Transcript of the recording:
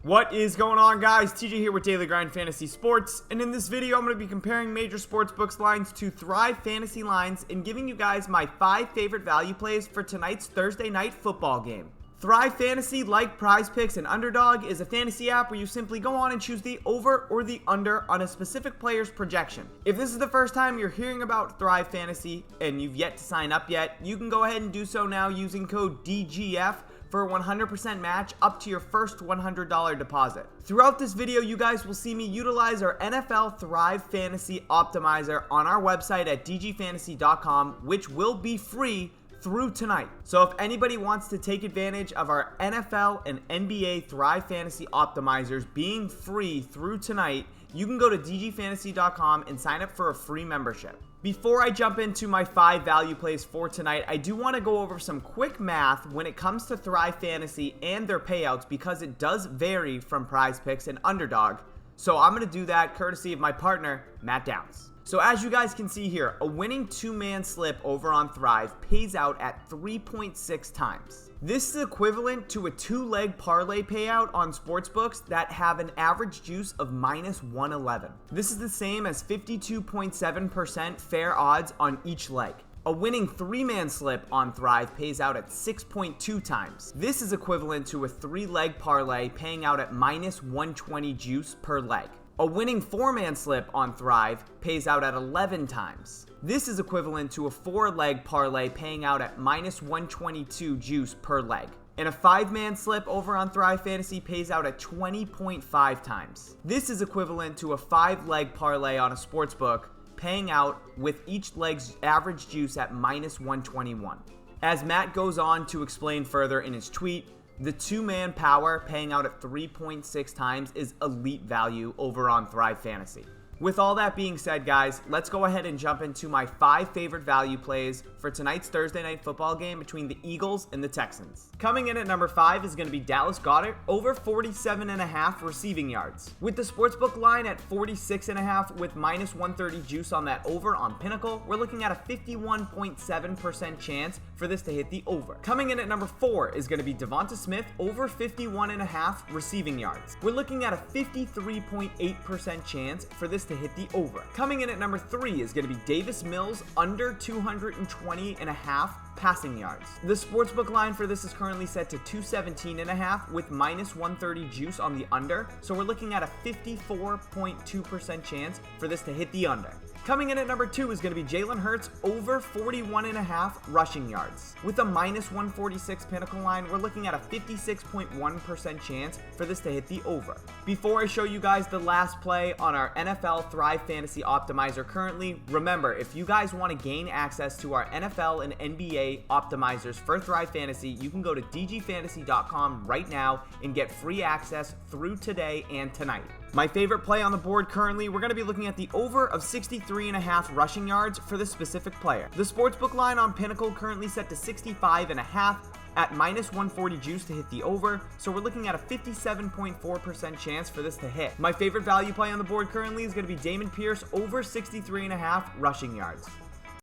What is going on, guys? TJ here with Daily Grind Fantasy Sports, and in this video I'm going to be comparing major sportsbooks lines to Thrive Fantasy lines and giving you guys my 5 favorite value plays for tonight's Thursday night football game. Thrive Fantasy, like Prize Picks and Underdog, is a fantasy app where you simply go on and choose the over or the under on a specific player's projection. If this is the first time you're hearing about Thrive Fantasy and you've yet to sign up yet, you can go ahead and do so now using code DGF for a 100% match up to your first $100 deposit. Throughout this video, you guys will see me utilize our NFL Thrive Fantasy Optimizer on our website at dgfantasy.com, which will be free through tonight. So if anybody wants to take advantage of our NFL and NBA Thrive Fantasy Optimizers being free through tonight, you can go to dgfantasy.com and sign up for a free membership. Before I jump into my 5 value plays for tonight, I do want to go over some quick math when it comes to Thrive Fantasy and their payouts because it does vary from Prize Picks and Underdog. So I'm going to do that courtesy of my partner, Matt Downs. So as you guys can see here, a winning 2-man slip over on Thrive pays out at 3.6 times. This is equivalent to a 2-leg parlay payout on sportsbooks that have an average juice of minus 111. This is the same as 52.7% fair odds on each leg. A winning 3-man slip on Thrive pays out at 6.2 times. This is equivalent to a 3-leg parlay paying out at minus 120 juice per leg. A winning 4-man slip on Thrive pays out at 11 times. This is equivalent to a 4-leg parlay paying out at minus 122 juice per leg. And a 5-man slip over on Thrive Fantasy pays out at 20.5 times. This is equivalent to a 5-leg parlay on a sportsbook paying out with each leg's average juice at minus 121. As Matt goes on to explain further in his tweet, the 2-man power paying out at 3.6 times is elite value over on Thrive Fantasy. With all that being said, guys, let's go ahead and jump into my 5 favorite value plays for tonight's Thursday night football game between the Eagles and the Texans. Coming in at number 5 is going to be Dallas Goedert over 47.5 receiving yards. With the sportsbook line at 46.5 with minus 130 juice on that over on Pinnacle, we're looking at a 51.7% chance for this to hit the over. Coming in at number 4 is going to be Devonta Smith over 51.5 receiving yards. We're looking at a 53.8% chance for this to hit the over. Coming in at number 3 is going to be Davis Mills under 220.5 passing yards. The sportsbook line for this is currently set to 217.5 with minus 130 juice on the under, so we're looking at a 54.2% chance for this to hit the under. Coming in at number 2 is going to be Jalen Hurts over 41.5 rushing yards. With a minus 146 Pinnacle line, we're looking at a 56.1% chance for this to hit the over. Before I show you guys the last play on our NFL Thrive Fantasy Optimizer currently, remember, if you guys want to gain access to our NFL and NBA optimizers for Thrive Fantasy, you can go to dgfantasy.com right now and get free access through today and tonight. My favorite play on the board currently, we're going to be looking at the over of 63.5 rushing yards for this specific player. The sportsbook line on Pinnacle currently set to 65.5 at minus 140 juice to hit the over, so we're looking at a 57.4% chance for this to hit. My favorite value play on the board currently is going to be Dameon Pierce over 63.5 rushing yards.